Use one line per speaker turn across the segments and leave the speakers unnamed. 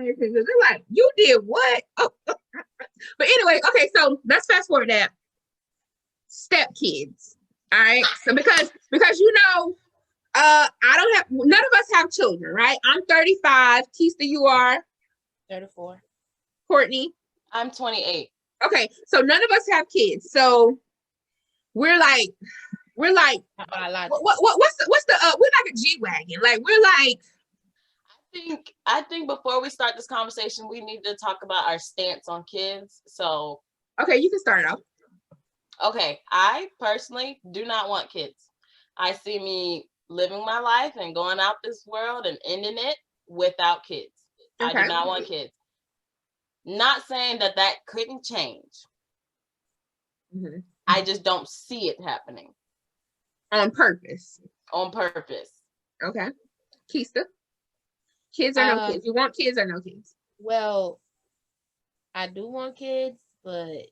Americans. They're like, you did what? Oh. But anyway, okay, so let's fast forward that. Step kids. All right. So because I don't have, none of us have children, right? I'm 35. Kesta, you are
34.
Cortney.
I'm 28.
Okay, so none of us have kids. So we're like what's the we're like a G-Wagon. Like we're like,
I think before we start this conversation, we need to talk about our stance on kids. So
okay, you can start off.
Okay, I personally do not want kids. I see me living my life and going out this world and ending it without kids. Okay. I do not want kids. Not saying that couldn't change. Mm-hmm. I just don't see it happening.
On purpose.
On purpose.
Okay. Kesta? Kids or no kids? You want kids or no kids?
Well, I do want kids, but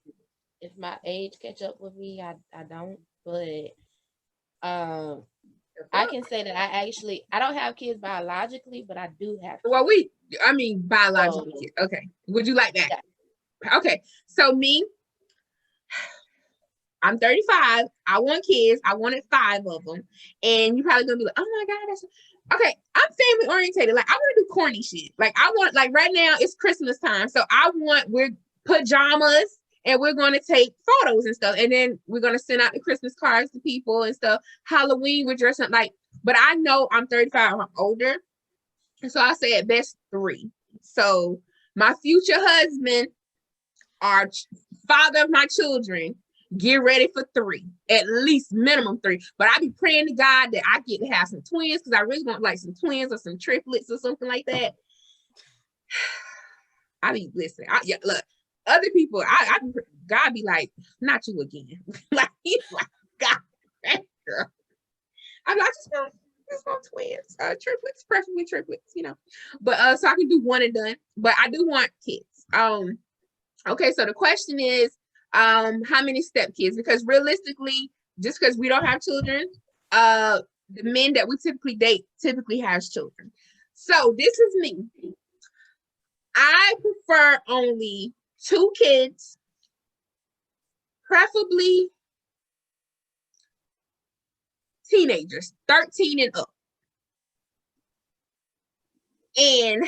if my age catch up with me, I don't. But I can say that I don't have kids biologically, but I do have kids.
Well, biologically kids. Okay. Would you like that? Yeah. Okay. So me, I'm 35. I want kids. I wanted 5 of them. And you're probably gonna be like, oh my God, that's okay. I'm family orientated. Like I want to do corny shit. Like I want, like right now it's Christmas time. So we're pajamas and we're going to take photos and stuff. And then we're going to send out the Christmas cards to people and stuff. Halloween, we're dressing up like, but I know I'm 35, I'm older. And so I say at best 3. So my future husband, our father of my children, get ready for 3, at least minimum 3. But I be praying to God that I get to have some twins because I really want like some twins or some triplets or something like that. Look, other people, God be like, not you again. Like he's like, God, girl. I'm like, just want twins, triplets, preferably triplets, But so I can do one and done. But I do want kids. Okay, so the question is, how many step kids? Because realistically, just because we don't have children, the men that we typically date typically has children. So this is me. I prefer only 2 kids, preferably teenagers, 13 and up. And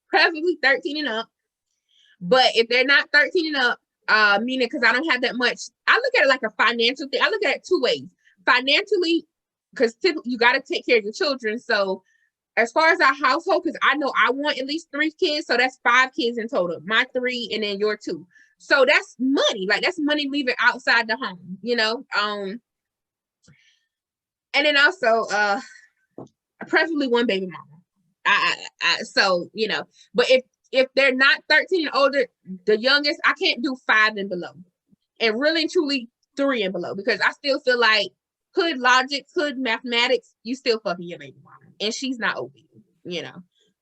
preferably 13 and up. But if they're not 13 and up, meaning because I don't have that much, I look at it like a financial thing. I look at it 2 ways. Financially, because typically you got to take care of your children. So as far as our household, because I know I want at least 3 kids, so that's 5 kids in total. My 3 and then your 2. So that's money. Like that's money leaving outside the home, And then also, preferably 1 baby mama. So but if they're not 13 and older, the youngest, I can't do 5 and below. And really and truly 3 and below, because I still feel like hood logic, hood mathematics, you still fucking your baby mama. And she's not OB,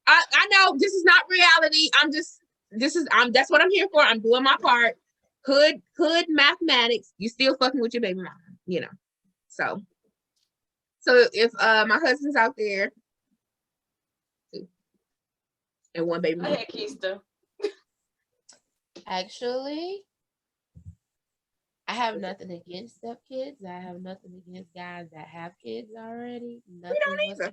I know this is not reality. That's what I'm here for. I'm doing my part. Hood mathematics, you still fucking with your baby mama, So if my husband's out there, and 1 baby.
Go ahead, Kesta.
Actually, I have nothing against stepkids. I have nothing against guys that have kids already. Nothing.
We don't either.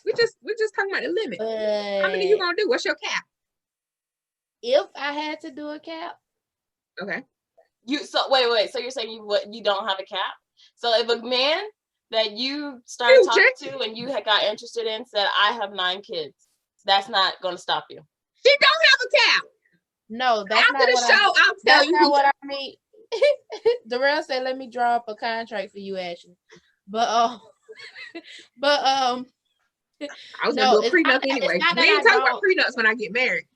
We're just talking about the limit. But how many you gonna do? What's your cap?
If I had to do a cap.
Okay.
Wait. So you're saying you don't have a cap? So if a man that you started talking to and you had got interested in said, I have 9 kids, that's not going to stop you.
She don't have a cap.
No, that's
after
not
the
what
show. I'll tell you.
That's not what I mean. Darrell said, "Let me draw up a contract for you, Ashley." But I
was gonna do a prenup anyway. We ain't talking about prenups when I get married.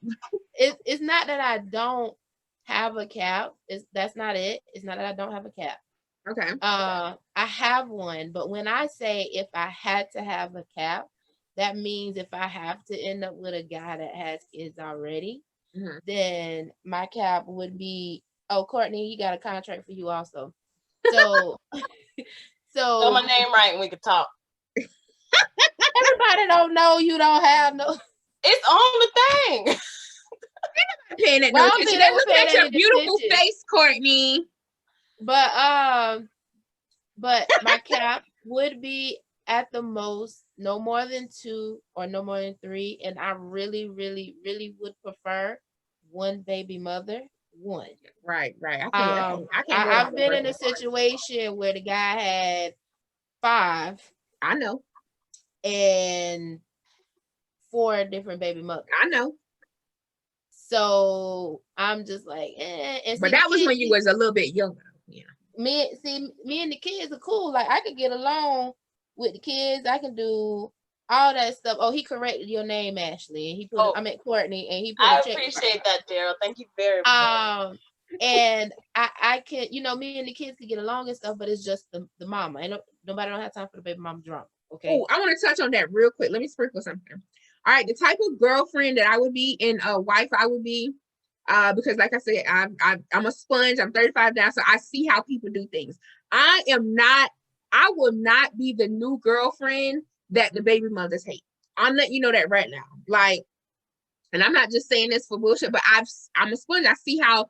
It's not that I don't have a cap. That's not it. It's not that I don't have a cap.
Okay.
I have one, but when I say if I had to have a cap, that means if I have to end up with a guy that has kids already, then my cap would be, oh, Cortney, you got a contract for you also. So
Tell my name right and we could talk.
Everybody don't know you don't have no.
It's on the thing.
Paying that no attention. They look at your beautiful face, Cortney.
But my cap would be at the most no more than 2 or no more than 3, and I really, really, really would prefer one baby mother. One.
Right.
I've been in a situation where the guy had 5.
I know.
And 4 different baby mothers.
I know.
So I'm just like, eh.
But that was when you was a little bit younger. Yeah.
Me and the kids are cool. Like I could get along with the kids. I can do all that stuff. Oh, he corrected your name, Ashley, and he put I meant Cortney, and he put.
I appreciate that, Daryl. Thank you very much.
And I can, me and the kids can get along and stuff, but it's just the mama. And nobody don't have time for the baby mama drama. Okay.
Oh, I want to touch on that real quick. Let me sprinkle something. All right, the type of girlfriend that I would be and a wife I would be, because like I said, I'm a sponge. I'm 35 now, so I see how people do things. I will not be the new girlfriend that the baby mothers hate. I'm letting you know that right now. Like, and I'm not just saying this for bullshit, but I'm a sponge. I see how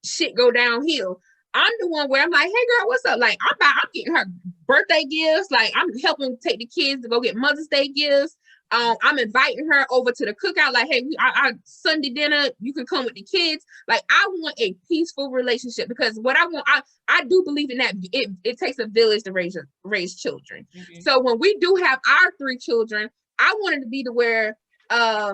shit go downhill. I'm the one where I'm like, hey girl, what's up? Like, I'm getting her birthday gifts. Like, I'm helping take the kids to go get Mother's Day gifts. I'm inviting her over to the cookout. Like, hey, our Sunday dinner, you can come with the kids. Like, I want a peaceful relationship because what I want, I do believe in that. It takes a village to raise children. Mm-hmm. So when we do have our 3 children, I wanted to be to where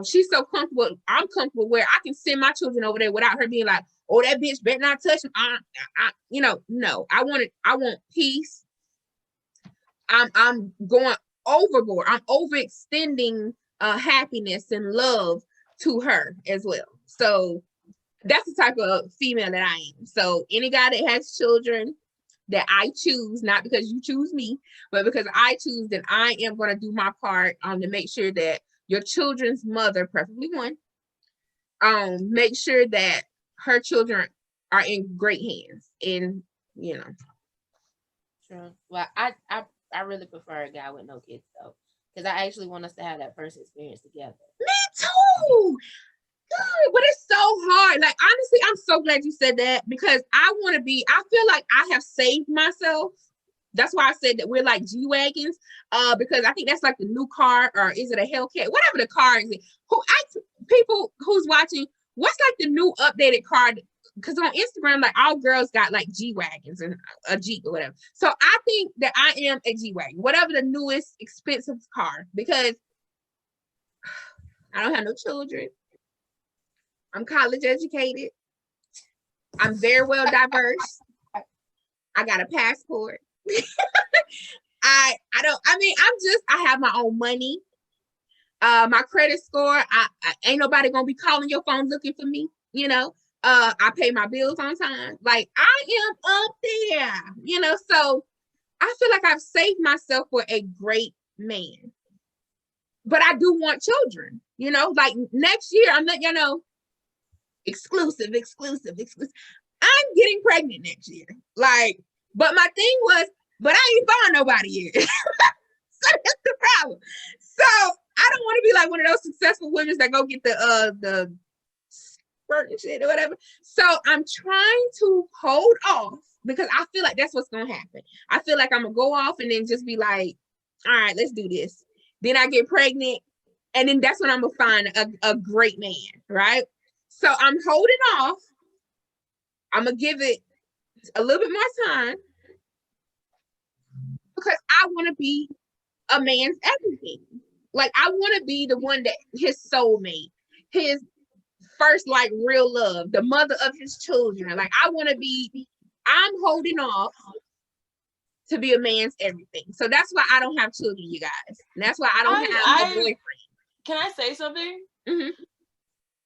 she's so comfortable. I'm comfortable where I can send my children over there without her being like, oh, that bitch better not touch him. No, I want peace. I'm going overboard. I'm overextending happiness and love to her as well. So that's the type of female that I am. So any guy that has children that I choose, not because you choose me, but because I choose, then I am going to do my part to make sure that your children's mother, preferably one, make sure that her children are in great hands. And
Sure. Well, I really prefer a guy with no kids though, because I actually want us to have that first experience together.
Me too. But it's so hard. Like, honestly, I'm so glad you said that because I feel like I have saved myself. That's why I said that we're like G-Wagons, because I think that's like the new car, or is it a Hellcat? Whatever the car is. People who's watching, what's like the new updated car? Because on Instagram, like all girls got like G-Wagons and a Jeep or whatever. So I think that I am a G-Wagon, whatever the newest expensive car, because I don't have no children. I'm college educated. I'm very well diverse. I got a passport. I have my own money. My credit score, I ain't nobody gonna be calling your phone looking for me, I pay my bills on time. Like, I am up there, so I feel like I've saved myself for a great man. But I do want children, like next year, I'm letting exclusive. I'm getting pregnant next year. Like, but my thing was, but I ain't found nobody yet. So that's the problem. So I don't want to be like one of those successful women that go get the spurt and shit or whatever. So I'm trying to hold off because I feel like that's what's gonna happen. I feel like I'm gonna go off and then just be like, all right, let's do this. Then I get pregnant, and then that's when I'm gonna find a great man, right? So I'm holding off. I'm gonna give it a little bit more time because I want to be a man's everything. Like, I want to be the one that his soulmate, his first like real love, the mother of his children. Like, I'm holding off to be a man's everything. So that's why I don't have children, you guys. And that's why I don't have a boyfriend.
Can I say something?
Mm-hmm.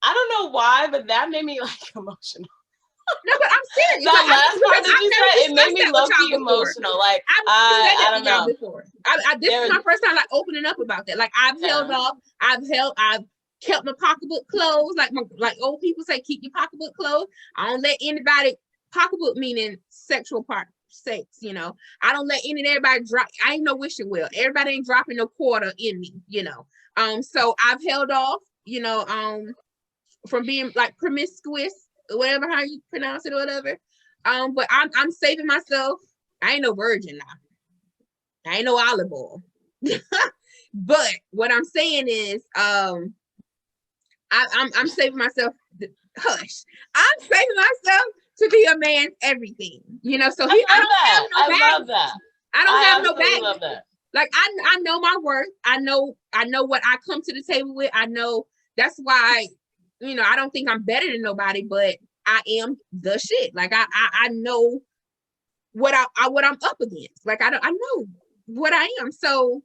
I don't know why, but that made me like emotional.
No, but I'm serious.
That last part that you said, it made me low-key emotional. Like, I don't know.
This is my first time like opening up about that. Like, I've held off. I've kept my pocketbook closed. Like old people say, keep your pocketbook closed. I don't let anybody, pocketbook meaning sexual part, sex, I don't let everybody drop. I ain't no wishing well. Everybody ain't dropping no quarter in me, So I've held off. you know, from being like promiscuous, whatever how you pronounce it or whatever. But I'm saving myself. I ain't no virgin now. I ain't no olive oil. But what I'm saying is, I'm saving myself. Hush. I'm saving myself to be a man's everything. You know, so I don't have no baggage. I don't have no baggage. Like I know my worth. I know what I come to the table with. I know that's why, you know, I don't think I'm better than nobody, but I am the shit. Like I know what I'm up against. Like I know what I am. So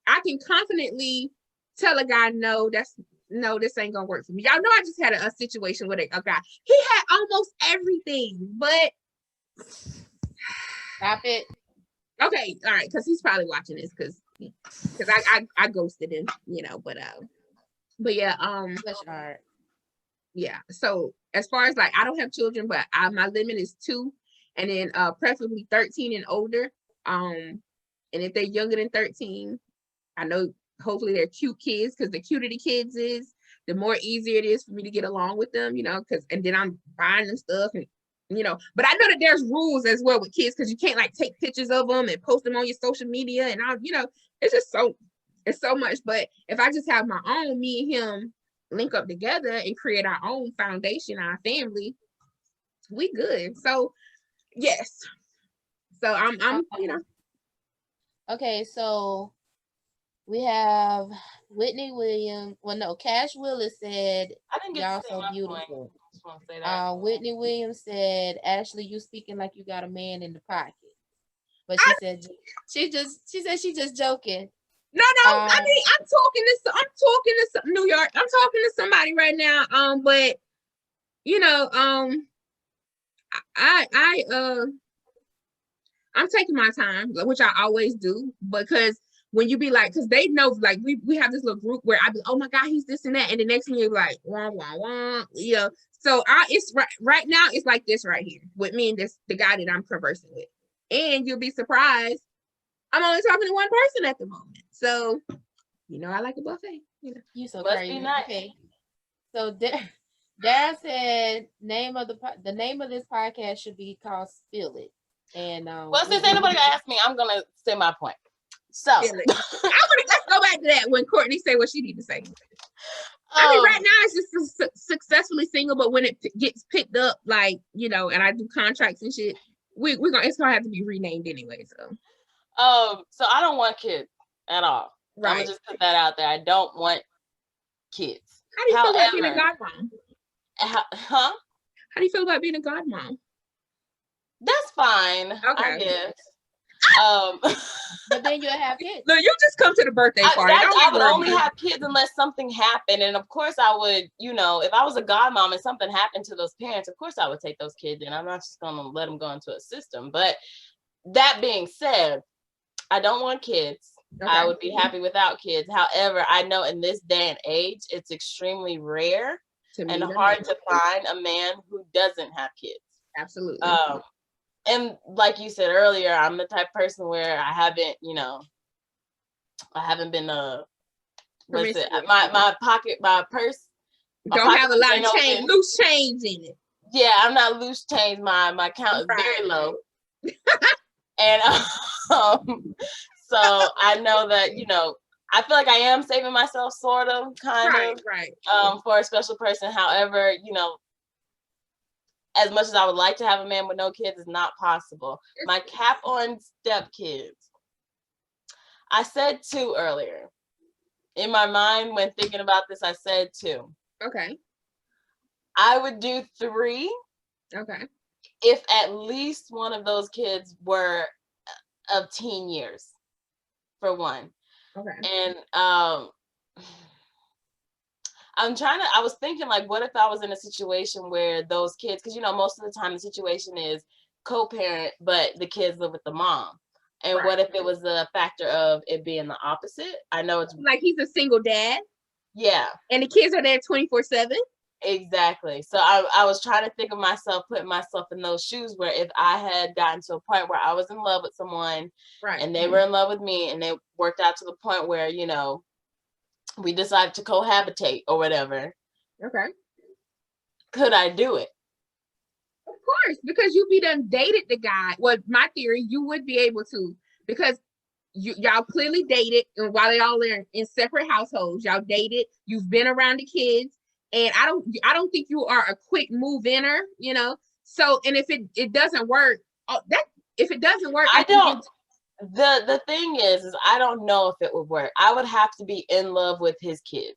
I can confidently tell a guy, no, this ain't gonna work for me. Y'all know I just had a situation with a guy. He had almost everything, but
stop it.
Okay, all right, because he's probably watching this because I ghosted him, you know, but yeah, yeah. So as far as like I don't have children, but my limit is 2, and then preferably 13 and older. And if they're younger than 13, I know hopefully they're cute kids, because the cuter the kids is, the more easier it is for me to get along with them, you know, and then I'm buying them stuff, and you know, but I know that there's rules as well with kids, because you can't like take pictures of them and post them on your social media, and you know, it's so much. But if I just have my own, me and him link up together and create our own foundation, our family, we good. So yes. So I'm you know.
Okay, so we have Whitney Williams. Well, no, Cash Willis said, y'all so beautiful. Whitney Williams said, Ashley, you speaking like you got a man in the pocket. But she said she's just joking.
No, I mean, I'm talking to New York. I'm talking to somebody right now. But you know, I'm taking my time, which I always do, because when you be like, because they know, like we have this little group where I be, oh my God, he's this and that, and the next thing you're like, wah wah wah, yeah. So it's right now it's like this right here with me and the guy that I'm conversing with, and you'll be surprised, I'm only talking to one person at the moment. So, you know, I like a buffet. You know,
you so crazy. Nice. Okay. So Dad said the name of this podcast should be called Spill It. And
well, since anybody asked me, I'm gonna say my point. So
let's go back to that when Cortney say what she need to say. I mean, right now it's just successfully single, but when it gets picked up, like, you know, and I do contracts and shit, it's gonna have to be renamed anyway. So
I don't want kids at all. Right. I'm gonna just put that out there. I don't want kids.
How do you feel about being a godmom?
Huh?
How do you feel about being a godmom?
That's fine. Okay. I guess.
But then you'll have kids.
No, you just come to the birthday party.
I would only have kids unless something happened. And of course I would, you know, if I was a godmom and something happened to those parents, of course I would take those kids in. I'm not just going to let them go into a system. But that being said, I don't want kids. Okay. I would be happy without kids. However, I know in this day and age, it's extremely rare and hard to find a man who doesn't have kids.
Absolutely.
And like you said earlier, I'm the type of person where I haven't been my purse
don't have a lot of change, loose change in it.
Yeah, I'm not loose change. My count is very low. And so I know that, you know, I feel like I am saving myself sort of kind of for a special person. However, you know, as much as I would like to have a man with no kids, is not possible. My cap on stepkids. I said 2 earlier. In my mind, when thinking about this, I said 2.
Okay.
I would do 3.
Okay.
If at least one of those kids were of teen years, for one.
Okay.
And I was thinking, like, what if I was in a situation where those kids, because, you know, most of the time the situation is co-parent, but the kids live with the mom. And what if it was a factor of it being the opposite? I know it's
like he's a single dad.
Yeah.
And the kids are there 24/7.
Exactly. So I was trying to think of myself, putting myself in those shoes, where if I had gotten to a point where I was in love with someone and they were in love with me, and they worked out to the point where, you know, we decide to cohabitate or whatever.
Okay.
Could I do it?
Of course, because you be done dated the guy. Well, my theory, you would be able to, because y'all clearly dated, and while they all are in separate households, y'all dated, you've been around the kids, and I don't think you are a quick move-inner, you know. So, and if it doesn't work, if it doesn't work,
I don't. The thing is I don't know if it would work. I would have to be in love with his kids.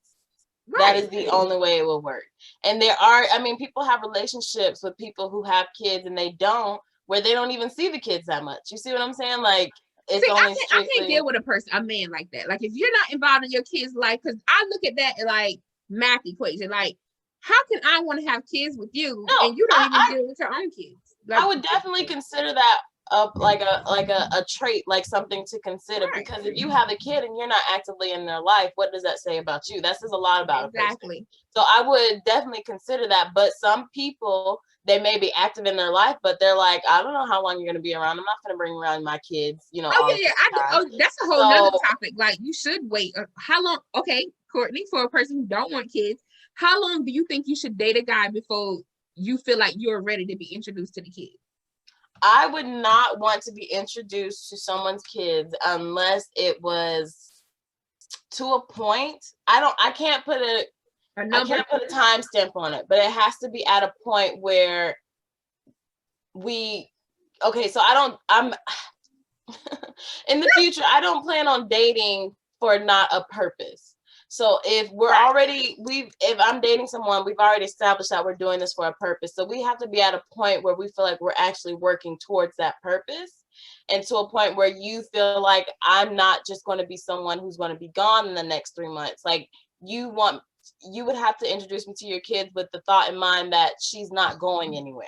Right. That is the only way it will work. And there are, I mean, people have relationships with people who have kids and they don't, where they don't even see the kids that much. You see what I'm saying? Like, it's only
I can't deal with a man like that. Like, if you're not involved in your kids' life, because I look at that like math equation. Like, how can I want to have kids with you and you don't even deal with your own kids? Like,
I would definitely consider that like a trait, like something to consider, right. Because if you have a kid and you're not actively in their life, what does that say about you? That says a lot about
exactly.
A person. So I would definitely consider that. But some people, they may be active in their life, but they're like, I don't know how long you're going to be around. I'm not going to bring around my kids, you know.
Oh yeah. That's a whole nother topic. Like, you should wait. How long? Okay, Cortney, for a person who don't want kids, how long do you think you should date a guy before you feel like you're ready to be introduced to the kids?
I would not want to be introduced to someone's kids unless it was to a point. I can't put a time stamp on it, but it has to be at a point where I'm in the future, I don't plan on dating for not a purpose. So if we're already, if I'm dating someone, we've already established that we're doing this for a purpose. So we have to be at a point where we feel like we're actually working towards that purpose, and to a point where you feel like I'm not just going to be someone who's going to be gone in the next 3 months. Like, you would have to introduce me to your kids with the thought in mind that she's not going anywhere.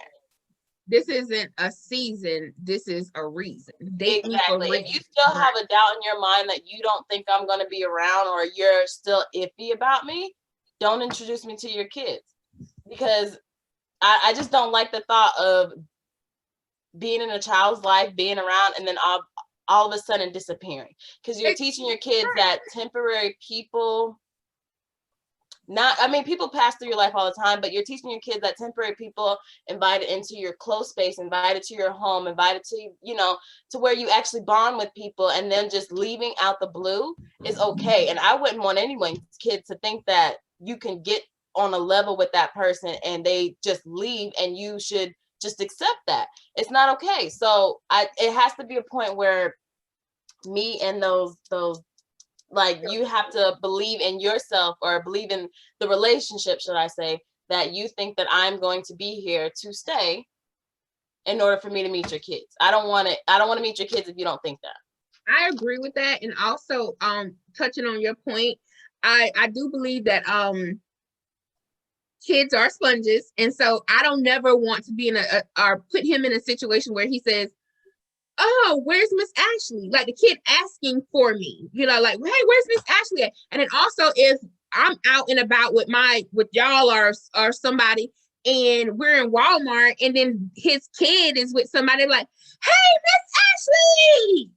This isn't a season. This is a reason.
Exactly. If you still have a doubt in your mind that you don't think I'm going to be around, or you're still iffy about me, don't introduce me to your kids, because I just don't like the thought of being in a child's life, being around, and then all of a sudden disappearing. Because you're teaching your kids that temporary people, people pass through your life all the time, but you're teaching your kids that temporary people invited into your close space, invited to your home, invited to, to where you actually bond with people, and then just leaving out the blue is okay. And I wouldn't want anyone's kid to think that you can get on a level with that person and they just leave and you should just accept that. It's not okay. So it has to be a point where me and those like, you have to believe in yourself, or believe in the relationship, should I say, that you think that I'm going to be here to stay in order for me to meet your kids. I don't want to meet your kids if you don't think that.
I agree with that. And also, touching on your point, I do believe that kids are sponges. And so I don't never want to be or put him in a situation where he says, oh, where's Miss Ashley? Like, the kid asking for me, like, hey, where's Miss Ashley at? And then also, if I'm out and about with y'all or somebody, and we're in Walmart, and then his kid is with somebody, like, hey, Miss Ashley,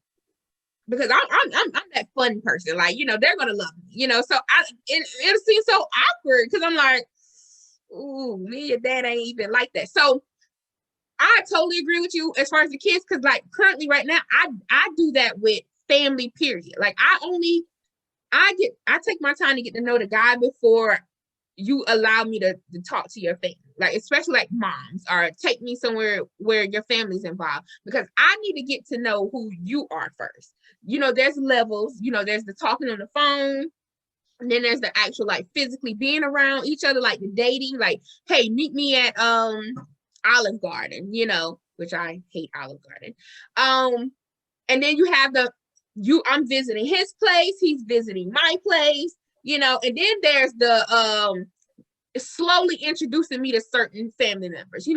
because I'm that fun person, like, they're gonna love me, so it seems so awkward, because I'm like, ooh, me and dad ain't even like that. So I totally agree with you as far as the kids, because, like, currently right now, I do that with family, period. Like, I take my time to get to know the guy before you allow me to talk to your family, like, especially like moms, or take me somewhere where your family's involved, because I need to get to know who you are first. There's levels, there's the talking on the phone, and then there's the actual, like, physically being around each other, like the dating, like, hey, meet me at Olive Garden, which I hate Olive Garden. And then you have I'm visiting his place, he's visiting my place, and then there's the slowly introducing me to certain family members.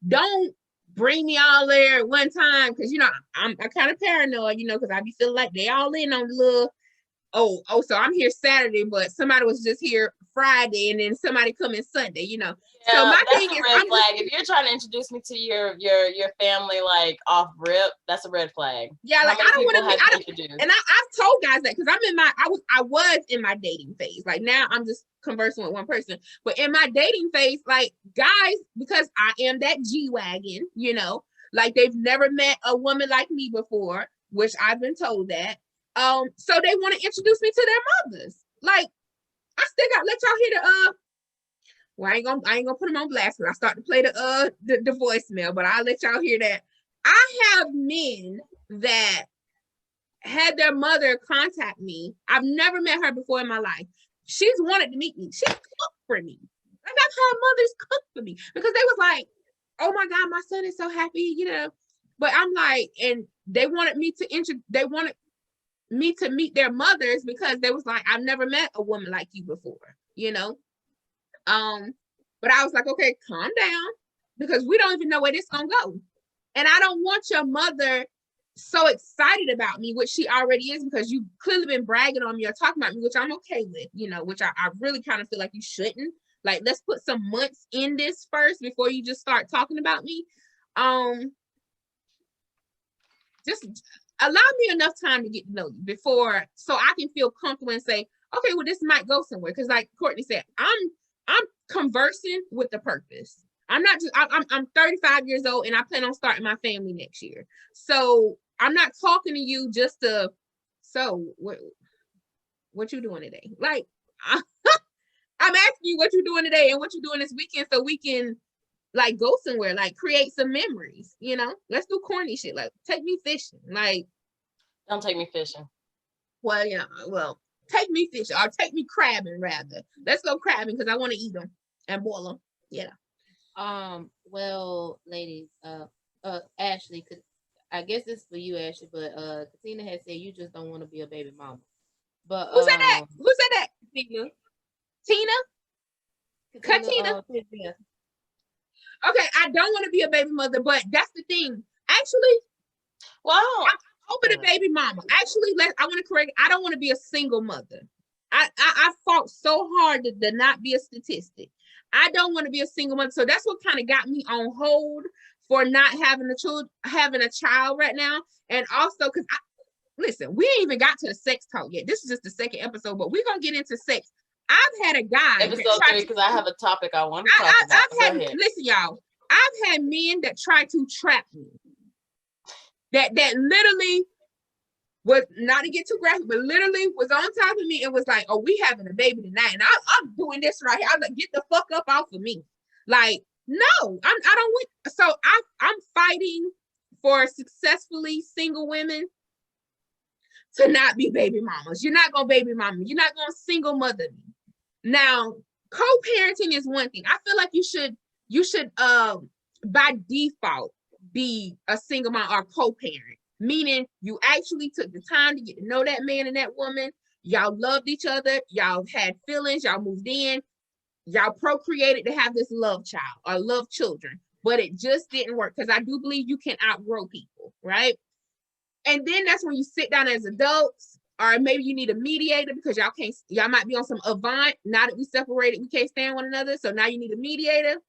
Don't bring me all there at one time, because I'm kind of paranoid, because I be feeling like they all in on the little so I'm here Saturday, but somebody was just here Friday, and then somebody coming Sunday, you know.
Yeah,
so my
that's
thing
a
is,
red flag. If you're trying to introduce me to your family like off rip, that's a red flag.
Yeah,
How
like
many
I don't
people
want
have
to
you introduced?
and I've told guys that because I was in my dating phase. Like now I'm just conversing with one person, but in my dating phase, like guys, because I am that G-Wagon, you know, like they've never met a woman like me before, which I've been told that. So they want to introduce me to their mothers. Like I still got let y'all hear the well, I ain't gonna put them on blast when I start to play the voicemail, but I'll let y'all hear that. I have men that had their mother contact me. I've never met her before in my life. She's wanted to meet me. She cooked for me. Like I've had mothers cook for me because they was like, "Oh my God, my son is so happy," you know. But I'm like, and they wanted me to meet their mothers because they was like, "I've never met a woman like you before," you know. But I was like, okay, calm down because we don't even know where this gonna go. And I don't want your mother so excited about me, which she already is, because you clearly been bragging on me or talking about me, which I'm okay with, you know, which I really kind of feel like you shouldn't. Like, let's put some months in this first before you just start talking about me. Just allow me enough time to get to know you before, so I can feel comfortable and say, okay, well, this might go somewhere. Because like Cortney said, I'm conversing with the purpose. I'm not just I'm 35 years old and I plan on starting my family next year. So I'm not talking to you just to, so what you doing today? Like I'm asking you what you doing today and what you doing this weekend, so we can like go somewhere, like create some memories, you know. Let's do corny shit, like take me fishing. Like,
don't take me fishing.
Well, yeah, well, take me fishing or take me crabbing rather. Let's go crabbing because I want to eat them and boil them. Yeah.
Well, ladies, Ashley, I guess this is for you, Ashley, but Katina has said you just don't want to be a baby mama. But
who said that? Who said that?
Tina.
Katina.
Yeah.
Okay, I don't want to be a baby mother, but that's the thing. Actually,
well,
I'm open to baby mama. Actually, I want to correct. I don't want to be a single mother. I fought so hard to not be a statistic. I don't want to be a single mother. So that's what kind of got me on hold for not having a child right now. And also because listen, we ain't even got to the sex talk yet. This is just the second episode, but we're gonna get into sex. I've had a guy
episode 3 because I have a topic I want to talk about.
Listen, y'all. I've had men that try to trap me. That literally was, not to get too graphic, but literally was on top of me and was like, "Oh, we having a baby tonight," and I'm doing this right here. I'm like, "Get the fuck up off of me!" Like, no, I don't want. So I'm fighting for successfully single women to not be baby mamas. You're not gonna baby mama. You're not gonna single mother me. Now, co-parenting is one thing. I feel like you should by default be a single mom or co-parent, meaning you actually took the time to get to know that man and that woman. Y'all loved each other. Y'all had feelings. Y'all moved in. Y'all procreated to have this love child or love children, but it just didn't work because I do believe you can outgrow people, right? And then that's when you sit down as adults, or maybe you need a mediator because y'all might be on some Avant. Now that we separated, we can't stand one another. So now you need a mediator.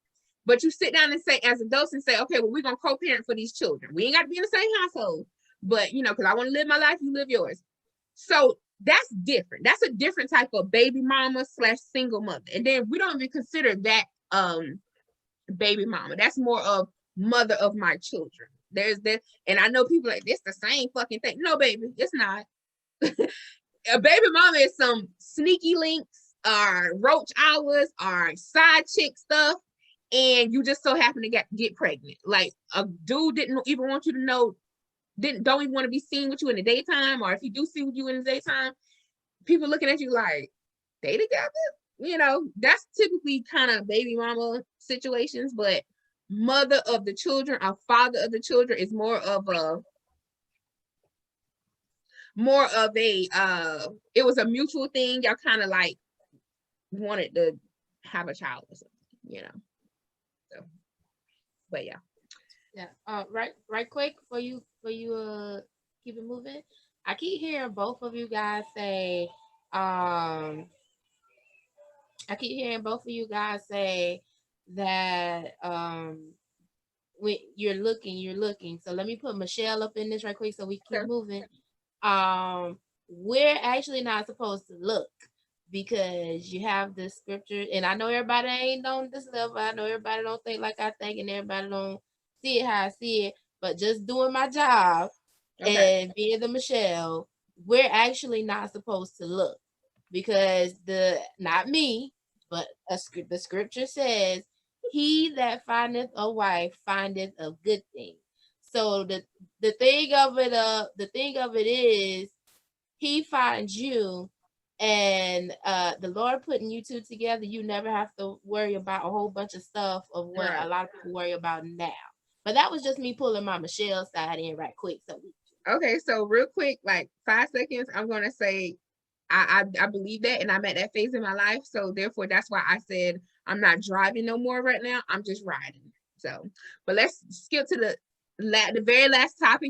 But you sit down and say, as adults, and say, okay, well, we're going to co-parent for these children. We ain't got to be in the same household, but because I want to live my life, you live yours. So that's different. That's a different type of baby mama / single mother. And then we don't even consider that baby mama. That's more of mother of my children. There's that. And I know people like, this the same fucking thing. No, baby, it's not. A baby mama is some sneaky links or roach hours or side chick stuff, and you just so happen to get pregnant. Like a dude didn't even want you to know, don't even want to be seen with you in the daytime, or if he do see with you in the daytime, people looking at you like, they together? That's typically kind of baby mama situations, but mother of the children or father of the children is more of a it was a mutual thing. Y'all kind of like wanted to have a child or something, so, but yeah.
Right quick for you keep it moving. I keep hearing both of you guys say, I keep hearing both of you guys say that when you're looking. So let me put Michelle up in this right quick so we keep moving. We're actually not supposed to look because you have the scripture, and I know everybody ain't on this level. I know everybody don't think like I think, and everybody don't see it how I see it. But just doing my job and being the Michelle, we're actually not supposed to look because not me, but the scripture says, "He that findeth a wife findeth a good thing." So the thing of it is, he finds you, and the Lord putting you two together. You never have to worry about a whole bunch of stuff of what a lot of people worry about now. But that was just me pulling my Michelle side in right quick. So
okay, so real quick, like 5 seconds, I'm gonna say I believe that, and I'm at that phase in my life. So therefore, that's why I said I'm not driving no more right now. I'm just riding. So, but let's skip to the very last topic.